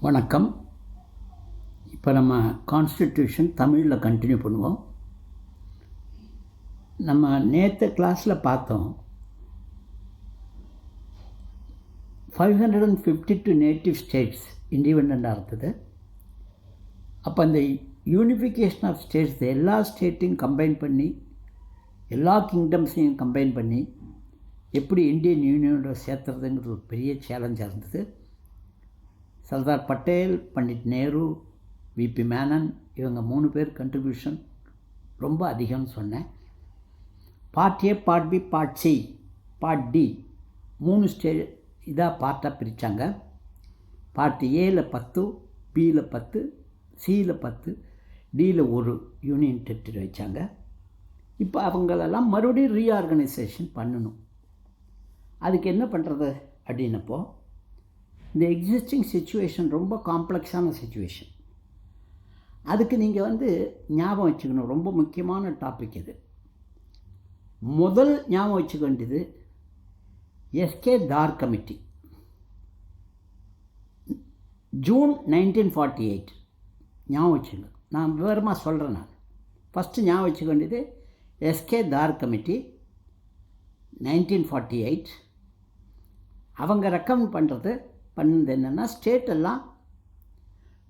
வணக்கம். இப்போ நம்ம கான்ஸ்டிடியூஷன் தமிழில் கண்டினியூ பண்ணுவோம். நம்ம நேற்று கிளாஸில் பார்த்தோம் 552 நேட்டிவ் ஸ்டேட்ஸ் இண்டிபெண்ட்டாக இருந்தது. அப்போ அந்த யூனிஃபிகேஷன் ஆஃப் ஸ்டேட்ஸ் எல்லா ஸ்டேட்டையும் கம்பைன் பண்ணி எல்லா கிங்டம்ஸையும் கம்பைன் பண்ணி எப்படி இந்தியன் யூனியனோட சேர்த்துறதுங்கிறது ஒரு பெரிய சேலஞ்சாக இருந்தது. சர்தார் பட்டேல், பண்டிட் நேரு, விபி மேனன் இவங்க 3 பேர் கண்ட்ரிபியூஷன் ரொம்ப அதிகம்னு சொன்னேன். Part A, part B, part C, part D 3 இதாக பார்ட்டாக பிரித்தாங்க. பார்ட் ஏல 10, பியில் 10, சியில் 10, டியில் 1 யூனியன் டெரிட்டரி வச்சாங்க. இப்போ அவங்களெல்லாம் மறுபடியும் ரீஆர்கனைசேஷன் பண்ணணும். அதுக்கு என்ன பண்ணுறது அப்படின்னப்போ, இந்த எக்ஸிஸ்டிங் சிச்சுவேஷன் ரொம்ப காம்ப்ளெக்ஸான சிச்சுவேஷன். அதுக்கு நீங்கள் ஞாபகம் வச்சுக்கணும், ரொம்ப முக்கியமான டாபிக் இது. முதல் ஞாபகம் வச்சுக்க வேண்டியது எஸ்கே தார் கமிட்டி, ஜூன் 1948. ஞாபகம் வச்சுக்கணும், நான் விவரமாக சொல்கிறேன். நான் ஃபஸ்ட்டு ஞாபகம் வச்சுக்க வேண்டியது எஸ்கே தார் கமிட்டி 1948. அவங்க ரெக்கமெண்ட் பண்ணது என்னென்னா, ஸ்டேட்டெல்லாம்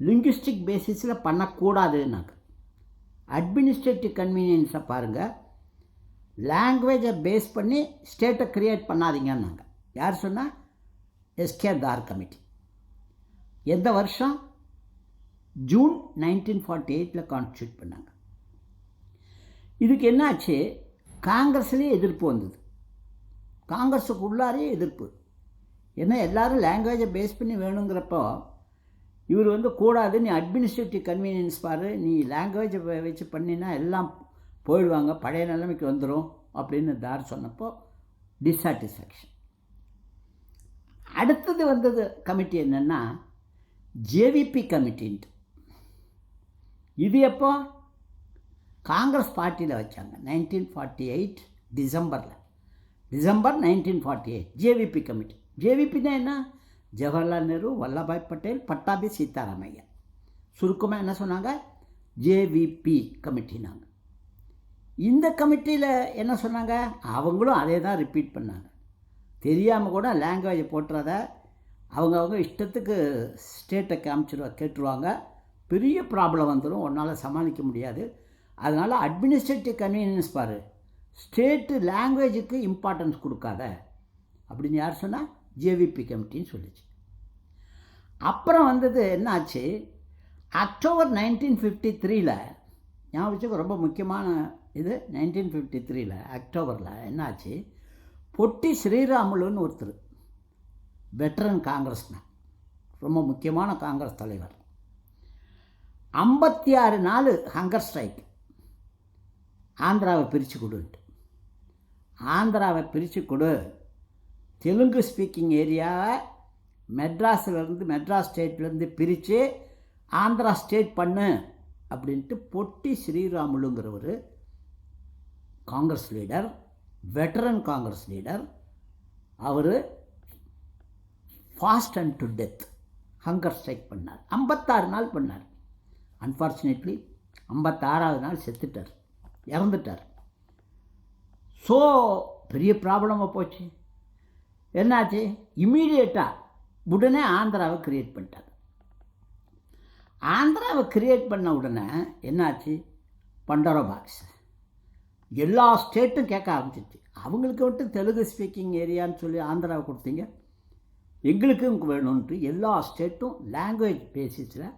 லிங்குவிஸ்டிக் பேசிஸில் பண்ணக்கூடாதுன்னாங்க. அட்மினிஸ்ட்ரேட்டிவ் கன்வீனியன்ஸை பாருங்கள், லாங்குவேஜை பேஸ் பண்ணி ஸ்டேட்டை க்ரியேட் பண்ணாதீங்கன்னாங்க. யார் சொன்னால்? SK Dhar committee. எந்த வருஷம்? ஜூன் 1948 கான்ஸ்டியூட் பண்ணாங்க. இதுக்கு என்னாச்சு, காங்கிரஸ்லேயே எதிர்ப்பு வந்தது. காங்கிரஸுக்குள்ளாரே எதிர்ப்பு. ஏன்னா எல்லோரும் லாங்குவேஜை பேஸ் பண்ணி வேணுங்கிறப்போ இவர் கூடாது, நீ அட்மினிஸ்ட்ரேட்டிவ் கன்வீனியன்ஸ் பாரு, நீ லாங்குவேஜை வச்சு பண்ணினா எல்லாம் போயிடுவாங்க, பழைய நிலைமைக்கு வந்துடும் அப்படின்னு தார் சொன்னப்போ டிஸாட்டிஸ்ஃபேக்ஷன். அடுத்தது வந்தது கமிட்டி என்னென்னா ஜேவிபி கமிட்டின்ட்டு. இது எப்போ? காங்கிரஸ் பார்ட்டியில் வச்சாங்க 1948 டிசம்பர் 1948 ஜேவிபி கமிட்டி. ஜேவிபின்னா என்ன? ஜவஹர்லால் நேரு, வல்லபாய் பட்டேல், பட்டாபி சீதாராமையா. சுருக்கமாக என்ன சொன்னாங்க? ஜேவிபி கமிட்டினாங்க. இந்த கமிட்டியில் என்ன சொன்னாங்க? அவங்களும் அதே தான் ரிப்பீட் பண்ணாங்க. தெரியாமல் கூட லாங்குவேஜை போட்டுறத அவங்க இஷ்டத்துக்கு ஸ்டேட்டை கேட்டுருவாங்க. பெரிய ப்ராப்ளம் வந்துடும், ஒன்றால் சமாளிக்க முடியாது. அதனால் அட்மினிஸ்ட்ரேட்டிவ் கன்வீனியன்ஸ் பாரு, ஸ்டேட்டு லாங்குவேஜுக்கு இம்பார்ட்டன்ஸ் கொடுக்காத அப்படின்னு யார் சொன்னால்? ஜேவிபி கமிட்டின்னு சொல்லிச்சு. அப்புறம் வந்தது என்னாச்சு, அக்டோபர் 1953 ஞாபகம் ரொம்ப முக்கியமான இது. 1953 அக்டோபரில் என்னாச்சு, பொட்டி ஸ்ரீராமுலுன்னு ஒருத்தர் வெட்டரன் காங்கிரஸ்மேன், ரொம்ப முக்கியமான காங்கிரஸ் தலைவர். 56 நாள் ஹங்கர் ஸ்ட்ரைக், ஆந்திராவை பிரித்து கொடுன்ட்டு. ஆந்திராவை பிரித்து கொடு, தெலுங்கு ஸ்பீக்கிங் ஏரியாவை மெட்ராஸ் ஸ்டேட்லேருந்து பிரித்து ஆந்திரா ஸ்டேட் பண்ணு அப்படின்ட்டு பொட்டி ஸ்ரீராமுலுங்கிறவர் Congress leader, veteran Congress leader. அவர் fast and to death hunger strike பண்ணார். 56 நாள் பண்ணார். அன்ஃபார்ச்சுனேட்லி 56வது நாள் செத்துட்டார், இறந்துட்டார். ஸோ பெரிய ப்ராப்ளமாக போச்சு. என்னாச்சு, இம்மீடியட்டாக உடனே ஆந்திராவை க்ரியேட் பண்ணிட்டாங்க. ஆந்திராவை க்ரியேட் பண்ண உடனே என்னாச்சு, பண்டோரா பாக்ஸ் எல்லா ஸ்டேட்டும் கேட்க ஆரம்பிச்சிச்சு. அவங்களுக்கு தெலுங்கு ஸ்பீக்கிங் ஏரியான்னு சொல்லி ஆந்திராவை கொடுத்தீங்க, எங்களுக்கும் வேணும்ன்ட்டு எல்லா ஸ்டேட்டும் லாங்குவேஜ் பேசிஸில்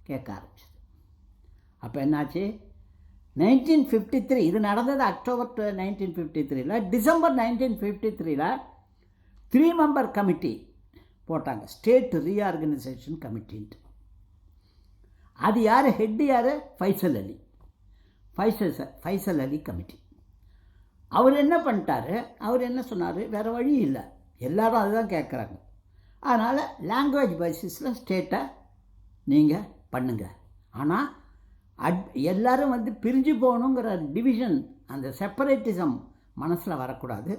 கேட்க ஆரம்பிச்சிது. அப்போ என்னாச்சு, 1953 இது நடந்தது அக்டோபர் 1953. டிசம்பர் 1953 3 மெம்பர் கமிட்டி போட்டாங்க, ஸ்டேட் ரீஆர்கனைசேஷன் கமிட்டின்ட்டு. அது யார் ஹெட்டு? யார்? ஃபைசல் அலி கமிட்டி. அவர் என்ன பண்ணிட்டார், அவர் என்ன சொன்னார், வேறு வழி இல்லை, எல்லோரும் அதுதான் கேட்குறாங்க, அதனால் லாங்குவேஜ் பேசிஸில் ஸ்டேட்டை நீங்கள் பண்ணுங்கள், ஆனால் எல்லோரும் பிரிஞ்சு போகணுங்கிற டிவிஷன், அந்த செப்பரேட்டிசம் மனசில் வரக்கூடாது.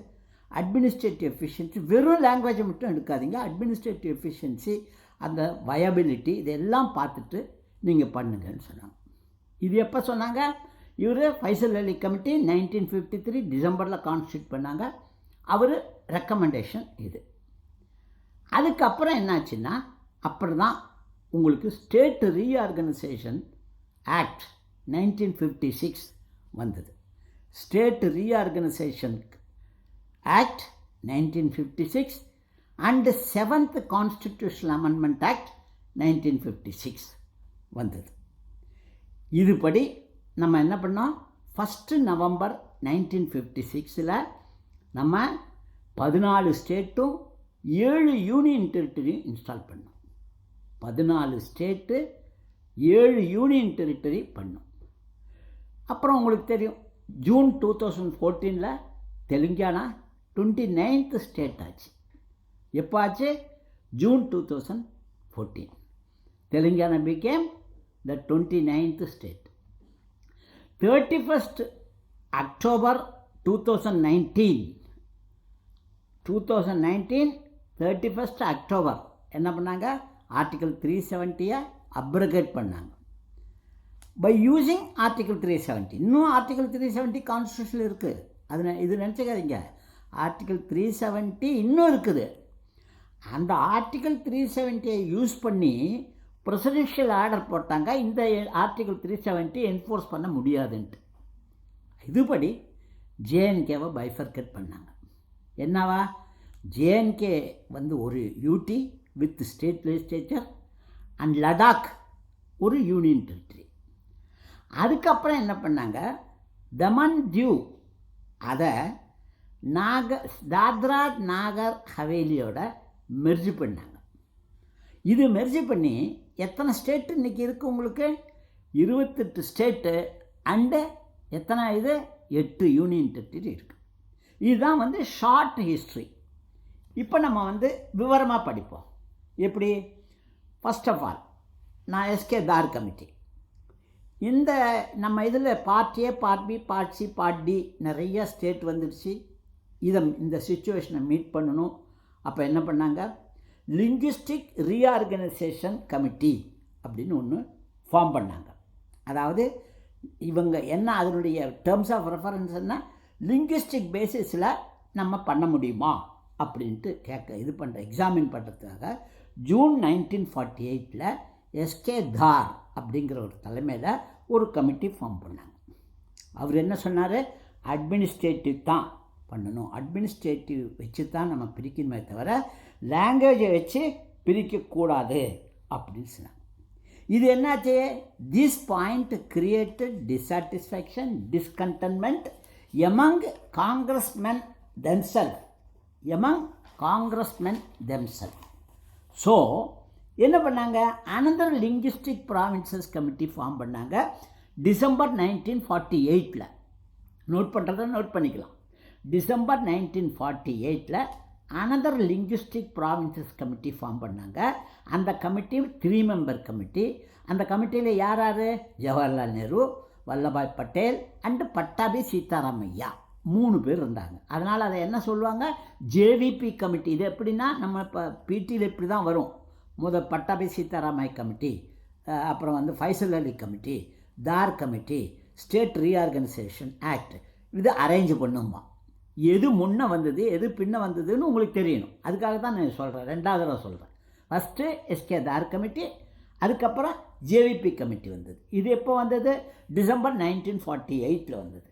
அட்மினிஸ்ட்ரேட்டிவ் எஃபிஷியன்சி, வெறும் லாங்குவேஜை மட்டும் எடுக்காதீங்க, அட்மினிஸ்ட்ரேட்டிவ் எஃபிஷியன்சி, அந்த வயபிலிட்டி இதெல்லாம் பார்த்துட்டு நீங்கள் பண்ணுங்கன்னு சொன்னாங்க. இது எப்போ சொன்னாங்க? இவர் ஃபைசல் அலி கமிட்டி 1953 டிசம்பரில் கான்ஸ்டியூட் பண்ணாங்க. அவர் ரெக்கமெண்டேஷன் இது. அதுக்கப்புறம் என்னாச்சுன்னா அப்புறம் தான் உங்களுக்கு ஸ்டேட் ரீஆர்கனைசேஷன் ஆக்ட் 1956 வந்தது. State reorganisation act 1956 and 7th constitutional amendment act 1956 வந்தது. இதுபடி நம்ம என்ன பண்ணோம்? 1 நவம்பர் 1956 நம்ம 14 ஸ்டேட்டும் 7 யூனியன் டெரிட்டரியும் இன்ஸ்டால் பண்ணோம். 14 ஸ்டேட்டு 7 யூனியன் டெரிட்டரி பண்ணோம். அப்புறம் உங்களுக்கு தெரியும், ஜூன் 2014 தெலுங்கானா 29th ஸ்டேட் ஆச்சு. எப்போ ஆச்சு? June 2014 Telangana became the 29th state. 31st October 2019 31st October என்ன பண்ணாங்க? ஆர்டிகல் 370 அப்ரகேட் பண்ணாங்க. By using article 370. இன்னும் ஆர்டிகல் 370 கான்ஸ்டியூஷனில் இருக்குது. இது நினச்சிக்காதீங்க, ஆர்டிகல் 370 இன்னும் இருக்குது. அந்த ஆர்டிகல் 370 யூஸ் பண்ணி பிரசிடென்ஷியல் ஆர்டர் போட்டாங்க, இந்த ஆர்டிகல் 370 என்ஃபோர்ஸ் பண்ண முடியாதுன்ட்டு. இதுபடி ஜேஎன்கேவை பைஃபர்கேட் பண்ணாங்க. என்னவா? ஜேஎன்கே ஒரு UT with state legislature and Ladakh ஒரு யூனியன் டெரிட்டரி. அதுக்கப்புறம் என்ன பண்ணாங்க? தமன் தியூ அதை தாத்ரா நாகர் ஹவேலியோட மெர்ஜ் பண்ணாங்க. இது மெர்ஜ் பண்ணி எத்தனை ஸ்டேட்டு இன்றைக்கி இருக்குது உங்களுக்கு? 28 ஸ்டேட்டு அண்டு எத்தனை 8 யூனியன் டெரிட்டரி இருக்குது. இதுதான் ஷார்ட் ஹிஸ்ட்ரி. இப்போ நம்ம விவரமாக படிப்போம். எப்படி? ஃபர்ஸ்ட் ஆஃப் ஆல் நான் எஸ்கே தார் கமிட்டி. இந்த நம்ம இதில் part A, part B, part C, part D நிறைய ஸ்டேட் வந்துடுச்சு. இந்த சிச்சுவேஷனை மீட் பண்ணணும். அப்போ என்ன பண்ணாங்க? லிங்குவிஸ்டிக் ரீஆர்கனைசேஷன் கமிட்டி அப்படின்னு ஒன்று ஃபார்ம் பண்ணாங்க. அதாவது இவங்க என்ன அதனுடைய டேர்ம்ஸ் ஆஃப் ரெஃபரன்ஸ்னா லிங்குவிஸ்டிக் பேசிஸில் நம்ம பண்ண முடியுமா அப்படின்ட்டு எக்ஸாமின் பண்ணுறதுக்காக ஜூன் 1948 எஸ்கே தார் அப்படிங்கிற ஒரு தலைமையில் ஒரு கமிட்டி ஃபார்ம் பண்ணாங்க. அவர் என்ன சொன்னார்? அட்மினிஸ்ட்ரேட்டிவ் தான் பண்ணணும், அட்மினிஸ்ட்ரேட்டிவ் வச்சு தான் நம்ம பிரிக்கணுமே தவிர லாங்குவேஜை வச்சு பிரிக்கக்கூடாது அப்படின்னு சொன்னாங்க. இது என்னாச்சு? This point created dissatisfaction, discontentment among Congressmen themselves. So என்ன பண்ணாங்க? Another linguistic provinces committee form பண்ணாங்க டிசம்பர் 1948. நோட் பண்ணுறத நோட் பண்ணிக்கலாம். December 1948 another linguistic provinces committee form பண்ணாங்க. அந்த கமிட்டி 3 மெம்பர் கமிட்டி. அந்த கமிட்டியில் யார்? ஜவஹர்லால் நேரு, வல்லபாய் பட்டேல் அண்டு பட்டாபி சீதாராமையா 3 பேர் இருந்தாங்க. அதனால் அதை என்ன சொல்லுவாங்க? JVP committee. இது எப்படின்னா நம்ம இப்போ பிடியில் இப்படி தான் வரும். பட்டாபி சீதாராமையா கமிட்டி, அப்புறம் ஃபைசல் அலி கமிட்டி, தார் கமிட்டி, ஸ்டேட் ரீஆர்கனைசேஷன் ஆக்ட், இது அரேஞ்ச் பண்ணுமா. எது முன்னே வந்தது எது பின்ன வந்ததுன்னு உங்களுக்கு தெரியணும். அதுக்காக தான் நான் சொல்கிறேன், 2வது தடவை சொல்கிறேன். ஃபஸ்ட்டு எஸ்கே தார் கமிட்டி, அதுக்கப்புறம் ஜேவிபி கமிட்டி வந்தது. இது எப்போ வந்தது? டிசம்பர் 1948 வந்தது.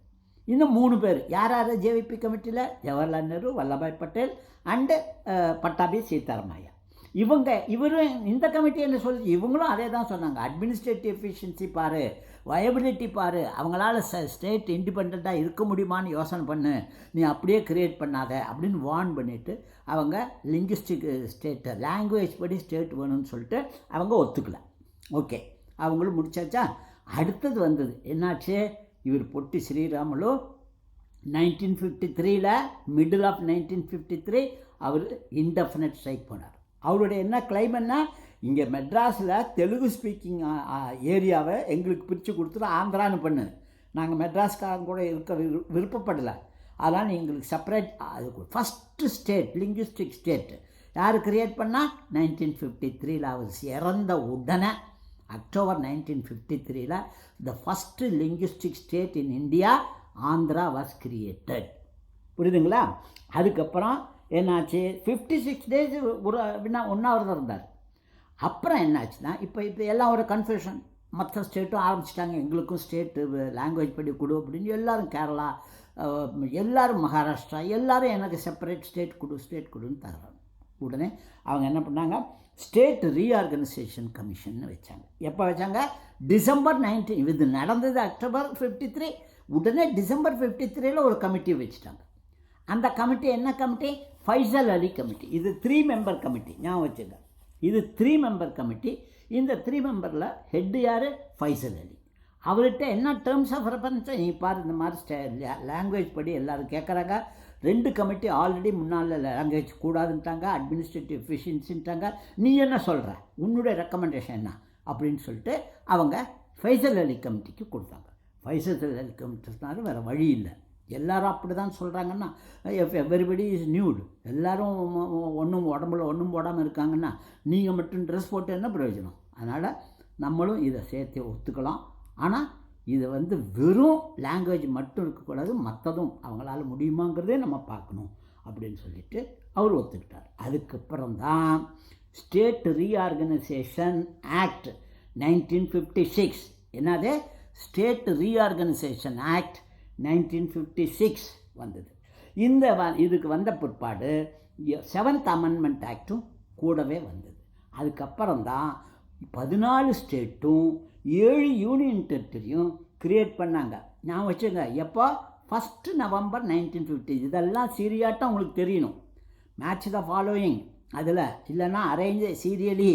இன்னும் 3 பேர். யார் ஜேவிபி கமிட்டியில்? ஜவஹர்லால் நேரு, வல்லபாய் பட்டேல் அண்டு பட்டாபி சீதாராமையா. இவரும் இந்த கமிட்டி என்ன சொல்லுது? இவங்களும் அதே தான் சொன்னாங்க. அட்மினிஸ்ட்ரேட்டிவ் எஃபிஷியன்சி பாரு, வயபிலிட்டி பாரு, அவங்களால ஸ்டேட் இண்டிபெண்ட்டாக இருக்க முடியுமான்னு யோசனை பண்ணு, நீ அப்படியே க்ரியேட் பண்ணாத அப்படின்னு வார்ன் பண்ணிவிட்டு அவங்க லிங்குவிஸ்டிக் ஸ்டேட்டு, லாங்குவேஜ் படி ஸ்டேட் வேணும்னு சொல்லிட்டு அவங்க ஒத்துக்கல. ஓகே, அவங்களும் முடிச்சாச்சா? அடுத்தது வந்தது என்னாச்சு? இவர் பொட்டி ஸ்ரீராமுலு 1953 மிடில் ஆஃப் 1953 அவர் இன்டெஃபினட் ஸ்ட்ரைக் போனார். அவருடைய என்ன கிளைம்னா, இங்கே மெட்ராஸில் தெலுங்கு ஸ்பீக்கிங் ஏரியாவை எங்களுக்கு பிரித்து கொடுத்துட்டு ஆந்திரான்னு பண்ணு, நாங்கள் மெட்ராஸ்காரங்க கூட இருக்க விருப்பப்படலை, அதனால் எங்களுக்கு செப்பரேட். அது ஃபஸ்ட்டு ஸ்டேட் லிங்குவிஸ்டிக் ஸ்டேட் யார் கிரியேட் பண்ணால் 1953 அவர் இறந்த உடனே October 1953 the first linguistic state in India Andhra was created. புரியுதுங்களா? அதுக்கப்புறம் என்னாச்சு, 56 days ஒரு உண்ணாவிரதம் இருந்தார். அப்புறம் என்னாச்சுன்னா இப்போ எல்லாம் ஒரு கன்ஃபியூஷன், மற்ற ஸ்டேட்டும் ஆரம்பிச்சிட்டாங்க, எங்களுக்கும் ஸ்டேட்டு லாங்குவேஜ் படி கொடு அப்படின்னு. எல்லோரும் கேரளா, எல்லோரும் மகாராஷ்டிரா, எல்லோரும் எனக்கு செப்பரேட் ஸ்டேட் கொடுன்னு தர்றாங்க. உடனே அவங்க என்ன பண்ணாங்க, ஸ்டேட் ரீஆர்கனைசேஷன் கமிஷன் வச்சாங்க. எப்போ வச்சாங்க? டிசம்பர் 19. இது நடந்தது அக்டோபர் 53. உடனே டிசம்பர் 53 ஒரு கமிட்டி வச்சுட்டாங்க. அந்த கமிட்டி என்ன கமிட்டி? ஃபைசல் அலி கமிட்டி. இது 3 member கமிட்டி, ஞாபகம் வச்சுங்க. இது 3 member கமிட்டி. இந்த 3 memberல ஹெட்டு யார்? ஃபைசல் அலி. அவர்கிட்ட என்ன டேர்ம்ஸ் ஆஃப் ரெஃபரன்ஸ் நீ பாரு, இந்த மாதிரி லாங்குவேஜ் படி எல்லோரும் கேட்குறாங்க. 2 கமிட்டி ஆல்ரெடி முன்னால் லாங்குவேஜ் கூடாதுன்ட்டாங்க, அட்மினிஸ்ட்ரேட்டிவ் எஃபிஷியன்சின்ட்டாங்க. நீ என்ன சொல்கிற, உன்னுடைய ரெக்கமெண்டேஷன் என்ன அப்படின்னு சொல்லிட்டு அவங்க ஃபைசல் அலி கமிட்டிக்கு கொடுத்தாங்க. ஃபைசல் அலி கமிட்டினாலும் வேறு வழி இல்லை. எல்லோரும் அப்படி தான் சொல்கிறாங்கன்னா, எவ்ரிபடி இஸ் நியூடு, எல்லோரும் உடம்புல ஒன்றும் போடாமல் இருக்காங்கன்னா நீங்கள் மட்டும் ட்ரெஸ் போட்டு என்ன பிரயோஜனம்? அதனால் நம்மளும் இதை சேர்த்து ஒத்துக்கலாம். ஆனால் இது வெறும் லாங்குவேஜ் மட்டும் இருக்கக்கூடாது, மற்றதும் அவங்களால முடியுமாங்கிறதே நம்ம பார்க்கணும் அப்படின்னு சொல்லிட்டு அவர் ஒத்துக்கிட்டார். அதுக்கப்புறம் தான் ஸ்டேட் ரீஆர்கனைசேஷன் ஆக்ட் 1956, என்னது ஸ்டேட் ரீஆர்கனைசேஷன் ஆக்ட் 1956 வந்தது. இதுக்கு வந்த பிற்பாடு 7th Amendment ஆக்டும் கூடவே வந்தது. அதுக்கப்புறம் தான் 14 ஸ்டேட்டும் 7 யூனியன் டெரிட்டரியும் கிரியேட் பண்ணாங்க. நான் வச்சுங்க, எப்போ? 1st November 1950. இதெல்லாம் சீரியாட்டம் உங்களுக்கு தெரியணும். மேட்ச் த ஃபாலோயிங் அதில் இல்லைன்னா அரேஞ்ச் சீரியலி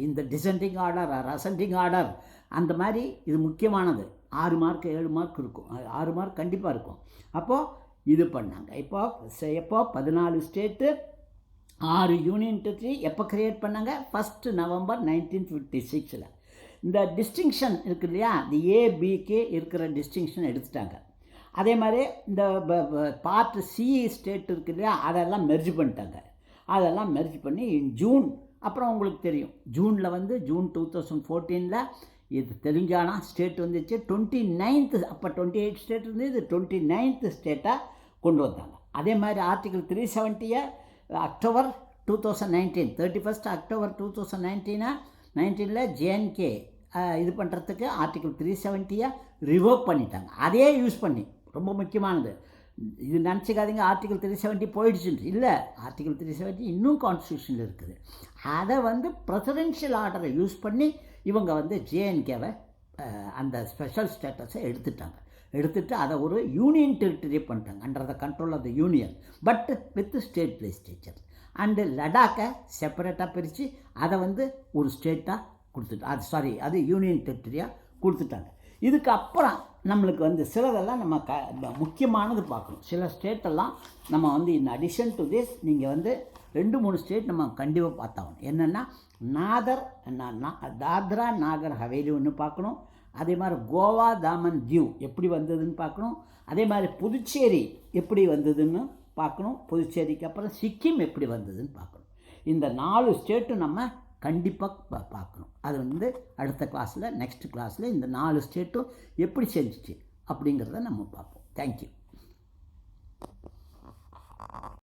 இந்த டிசெண்டிங் ஆர்டர் அசெண்டிங் ஆர்டர் அந்த மாதிரி. இது முக்கியமானது. 6 மார்க் 7 மார்க் இருக்கும், 6 மார்க் கண்டிப்பாக இருக்கும். அப்போது இது பண்ணாங்க. எப்போ 14 ஸ்டேட்டு 6 யூனியன் டெரிட்டரி எப்போ கிரியேட் பண்ணாங்க? 1st November 1956. இந்த டிஸ்டிங்ஷன் இருக்குது இல்லையா, இந்த ஏபிக்கு இருக்கிற டிஸ்டிங்ஷன் எடுத்துட்டாங்க. அதே மாதிரி இந்த பார்ட் சி ஸ்டேட் இருக்குது இல்லையா, அதெல்லாம் மெர்ஜ் பண்ணிட்டாங்க. அதெல்லாம் மெர்ஜ் பண்ணி ஜூன், அப்புறம் உங்களுக்கு தெரியும் ஜூனில் ஜூன் 2014 இது தெலுங்கானா ஸ்டேட் வந்துச்சு. 29th, அப்போ 28 ஸ்டேட் இருந்து இது 29th ஸ்டேட்டாக கொண்டு வந்தாங்க. அதே மாதிரி article 370 October 2019, 31st October 2019 JNK இது பண்ணுறதுக்கு ஆர்டிகல் 370 ரிவோக் பண்ணிட்டாங்க. அதே யூஸ் பண்ணி, ரொம்ப முக்கியமானது இது நினச்சிக்காதீங்க ஆர்டிகல் 370 போயிடுச்சுன்னு இல்லை. ஆர்டிகல் 370 இன்னும் கான்ஸ்டியூஷனில் இருக்குது. அதை பிரசிடென்ஷியல் ஆர்டரை யூஸ் பண்ணி இவங்க ஜேஎன்கேவை அந்த ஸ்பெஷல் ஸ்டேட்டஸை எடுத்துட்டு அதை ஒரு யூனியன் டெரிட்டரி பண்ணிட்டாங்க, under the control of the union, but with state legislature. And லடாக்கை செப்பரேட்டாக பிரித்து அதை ஒரு ஸ்டேட்டாக கொடுத்துட்டு அது யூனியன் டெரிட்டரியாக கொடுத்துட்டாங்க. இதுக்கப்புறம் நம்மளுக்கு சிலதெல்லாம் நம்ம முக்கியமானது பார்க்கணும். சில ஸ்டேட்டெல்லாம் நம்ம இன் அடிஷன் டு திஸ் நீங்கள் 2-3 ஸ்டேட் நம்ம கண்டிப்பாக பார்த்தாகணும். என்னென்னா தாத்ரா நாகர் ஹவேலி ஒன்று பார்க்கணும். அதே மாதிரி கோவா தாமன் தியூ எப்படி வந்ததுன்னு பார்க்கணும். அதே மாதிரி புதுச்சேரி எப்படி வந்ததுன்னு பார்க்கணும். புதுச்சேரிக்கு அப்புறம் சிக்கிம் எப்படி வந்ததுன்னு பார்க்கணும். இந்த 4 ஸ்டேட்டும் நம்ம கண்டிப்பாக பார்க்கணும். அது அடுத்த கிளாஸில், நெக்ஸ்ட் கிளாஸில் இந்த 4 ஸ்டேட்டும் எப்படி செஞ்சிச்சு அப்படிங்கிறத நம்ம பார்ப்போம். தேங்க்யூ.